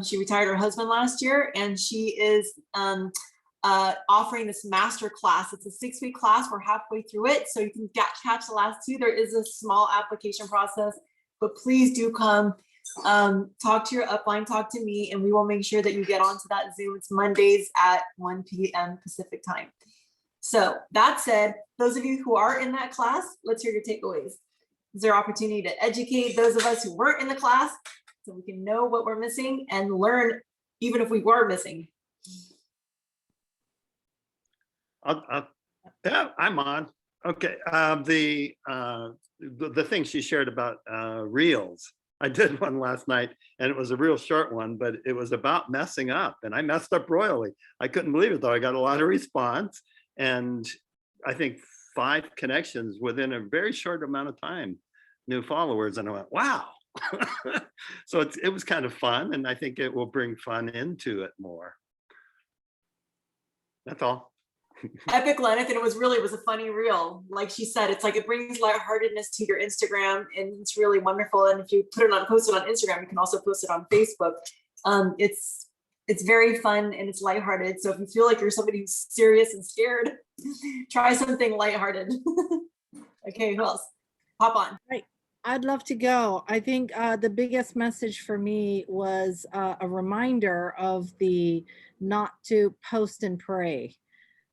She retired her husband last year, and she is offering this master class. It's a 6-week class. We're halfway through it, so you can catch the last 2. There is a small application process, but please do come. Talk to your upline, talk to me, and we will make sure that you get onto that Zoom. It's Mondays at 1 p.m. Pacific time. So that said, those of you who are in that class, let's hear your takeaways. Is there opportunity to educate those of us who weren't in the class so we can know what we're missing and learn even if we were missing? Yeah, I'm on. Okay, the thing she shared about reels. I did one last night, and it was a real short one, but it was about messing up, and I messed up royally. I couldn't believe it, though. I got a lot of response, and I think 5 connections within a very short amount of time, new followers, and I went, wow. So it was kind of fun, and I think it will bring fun into it more. That's all. Epic, Lenneth, and it was a funny reel. Like she said, it's like it brings lightheartedness to your Instagram, and it's really wonderful. And if you post it on Instagram, you can also post it on Facebook. It's very fun and it's lighthearted. So if you feel like you're somebody who's serious and scared, try something lighthearted. Okay, who else? Hop on. Right. I'd love to go. I think the biggest message for me was a reminder of the not to post and pray.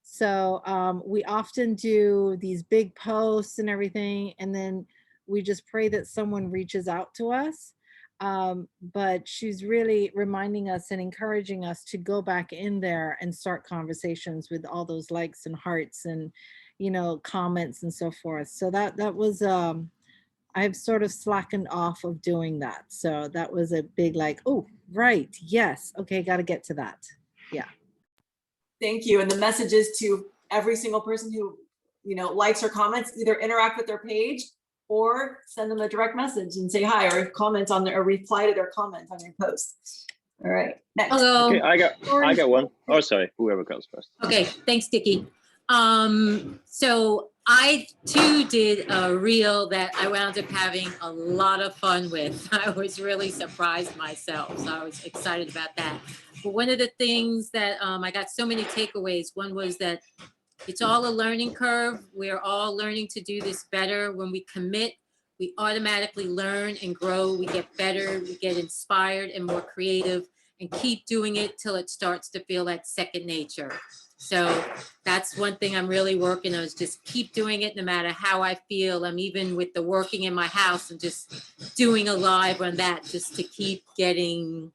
So we often do these big posts and everything, and then we just pray that someone reaches out to us. But she's really reminding us and encouraging us to go back in there and start conversations with all those likes and hearts and, you know, comments and so forth. So that was, I've sort of slackened off of doing that. So that was a big like, oh, right, yes, okay, got to get to that. Yeah. Thank you. And the message is to every single person who, you know, likes or comments, either interact with their page or send them a direct message and say hi, or comment on their, or reply to their comment on your post. All right, next. Hello. Okay, I got one. Oh, sorry, whoever goes first. Okay, thanks, Dickie. So I too did a reel that I wound up having a lot of fun with. I was really surprised myself, so I was excited about that. But one of the things that I got so many takeaways. One was that it's all a learning curve. We're all learning to do this better. When we commit, we automatically learn and grow. We get better, we get inspired and more creative, and keep doing it till it starts to feel like second nature. So that's one thing I'm really working on, is just keep doing it no matter how I feel. I'm even with the working in my house and just doing a live on that, just to keep getting,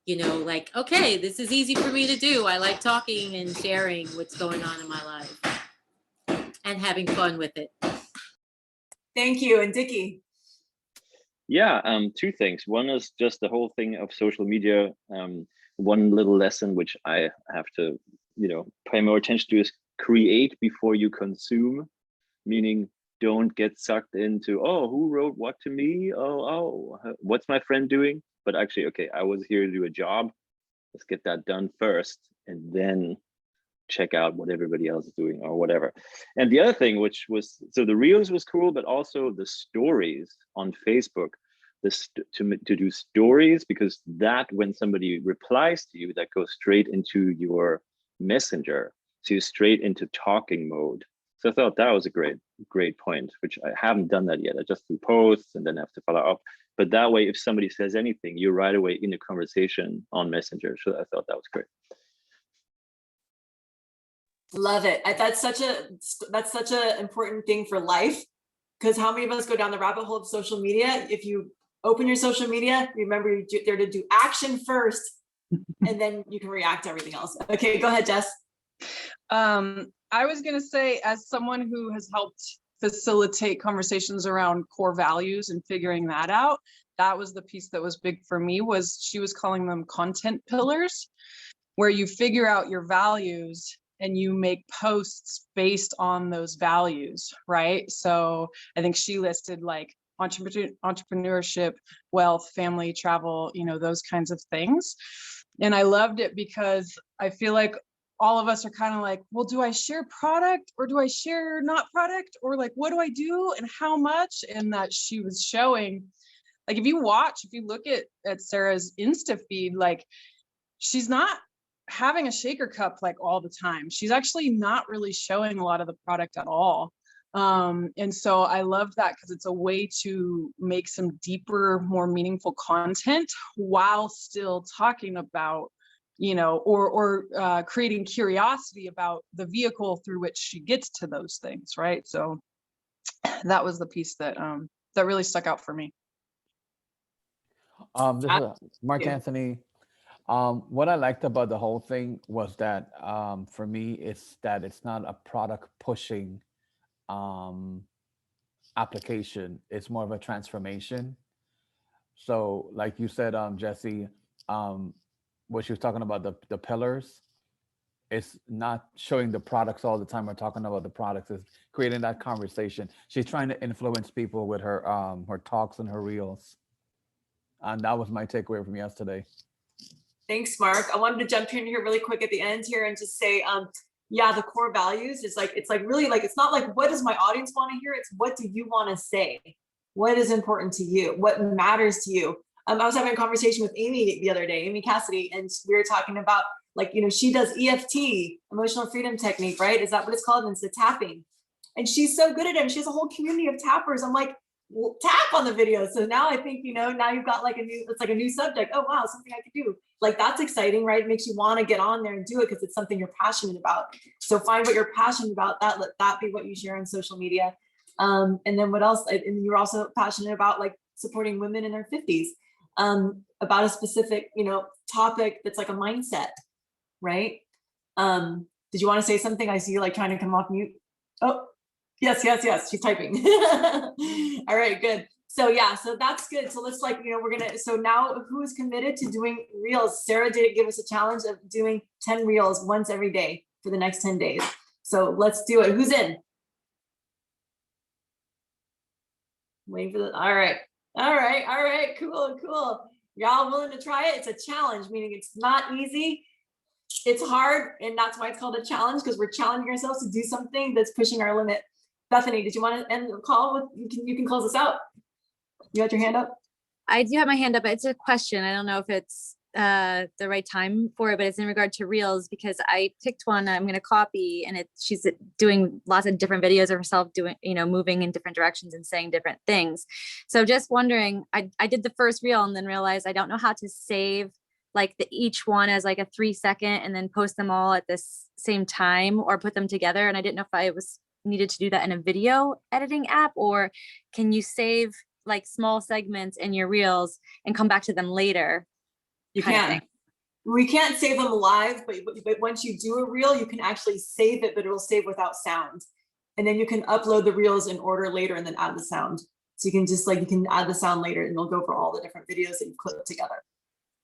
you know, like, okay, this is easy for me to do. I like talking and sharing what's going on in my life and having fun with it. Thank you. And Dickie. Yeah, 2 things. One is just the whole thing of social media. One little lesson which I have to, you know, pay more attention to is create before you consume, meaning don't get sucked into, oh, who wrote what to me? Oh, what's my friend doing? But actually, okay, I was here to do a job. Let's get that done first, and then check out what everybody else is doing or whatever. And the other thing, which was, so the reels was cool, but also the stories on Facebook, to do stories, because that when somebody replies to you, that goes straight into your messenger, so you're straight into talking mode. So I thought that was a great point, which I haven't done that yet. I just do posts and then have to follow up. But that way, if somebody says anything, you're right away in a conversation on Messenger. So I thought that was great. Love it. That's such a important thing for life, because how many of us go down the rabbit hole of social media? If you open your social media. Remember, you're there to do action first, and then you can react to everything else. Okay, go ahead, Jess. I was going to say, as someone who has helped facilitate conversations around core values and figuring that out, that was the piece that was big for me. Was she was calling them content pillars, where you figure out your values and you make posts based on those values, right? So I think she listed like entrepreneurship, wealth, family, travel, you know, those kinds of things. And I loved it because I feel like all of us are kind of like, well, do I share product or do I share not product? Or like, what do I do and how much? And that she was showing, like, if you look at Sarah's Insta feed, like she's not having a shaker cup like all the time. She's actually not really showing a lot of the product at all. And so I loved that because it's a way to make some deeper, more meaningful content while still talking about, you know, or creating curiosity about the vehicle through which she gets to those things, right? So that was the piece that that really stuck out for me. This is Mark Anthony. What I liked about the whole thing was that for me, it's that it's not a product pushing application. It's more of a transformation. So like you said, Jesse, what she was talking about, the pillars, it's not showing the products all the time or talking about the products, it's creating that conversation. She's trying to influence people with her her talks and her reels. And that was my takeaway from yesterday. Thanks, Mark. I wanted to jump in here really quick at the end here and just say, yeah, the core values is like, it's like really like, it's not like, what does my audience want to hear? It's what do you want to say? What is important to you? What matters to you? I was having a conversation with Amy the other day, Amy Cassidy, and we were talking about like, you know, she does EFT, emotional freedom technique, right? Is that what it's called? And it's the tapping. And she's so good at it. And she has a whole community of tappers. I'm like, well, tap on the video. So now I think, you know, now you've got like it's like a new subject. Oh, wow, something I could do. Like, that's exciting, right? It makes you want to get on there and do it because it's something you're passionate about. So find what you're passionate about, let that be what you share on social media. And then what else? And you're also passionate about like supporting women in their 50s, about a specific, you know, topic that's like a mindset, right? Did you want to say something? I see you like trying to come off mute. Oh, yes, she's typing. All right, good. So yeah, so that's good. So let's like, you know, so now who is committed to doing reels? Sarah did give us a challenge of doing 10 reels once every day for the next 10 days. So let's do it. Who's in? Waiting for the, all right, cool. Y'all willing to try it? It's a challenge, meaning it's not easy. It's hard, and that's why it's called a challenge, because we're challenging ourselves to do something that's pushing our limit. Bethany, did you want to end the call with, you can close us out. You got your hand up? I do have my hand up. It's a question. I don't know if it's the right time for it, but it's in regard to reels, because I picked one I'm going to copy, and she's doing lots of different videos of herself doing, you know, moving in different directions and saying different things. So just wondering, I did the first reel and then realized I don't know how to save like each one as like a 3-second and then post them all at this same time or put them together. And I didn't know if I was needed to do that in a video editing app, or can you save like small segments in your reels and come back to them later? You can. We can't save them live, but once you do a reel, you can actually save it, but it'll save without sound. And then you can upload the reels in order later and then add the sound. So you can just like, you can add the sound later and it'll go for all the different videos that you clip together.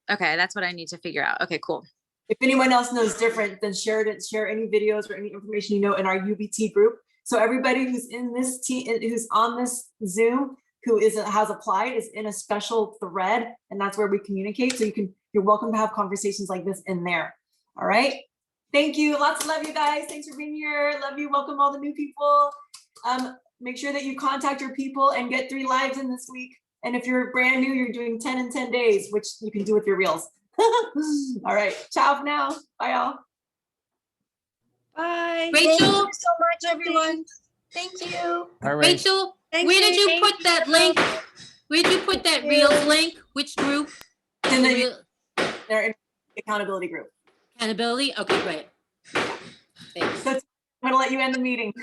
Okay, that's what I need to figure out. Okay, cool. If anyone else knows different, then share it. Share any videos or any information you know in our UBT group. So everybody who's in this team, who's on this Zoom, who has applied, is in a special thread, and that's where we communicate. So you're welcome to have conversations like this in there. All right. Thank you. Lots of love, you guys. Thanks for being here. Love you. Welcome all the new people. Make sure that you contact your people and get 3 lives in this week. And if you're brand new, you're doing 10 in 10 days, which you can do with your reels. All right. Ciao for now. Bye, y'all. Bye. Rachel. Thank you so much, everyone. Thank you. All right. Rachel, where did you put that link? Where did you put that Reels link? Which group? In their accountability group. Accountability? Okay, great. Thanks. I'm going to let you end the meeting.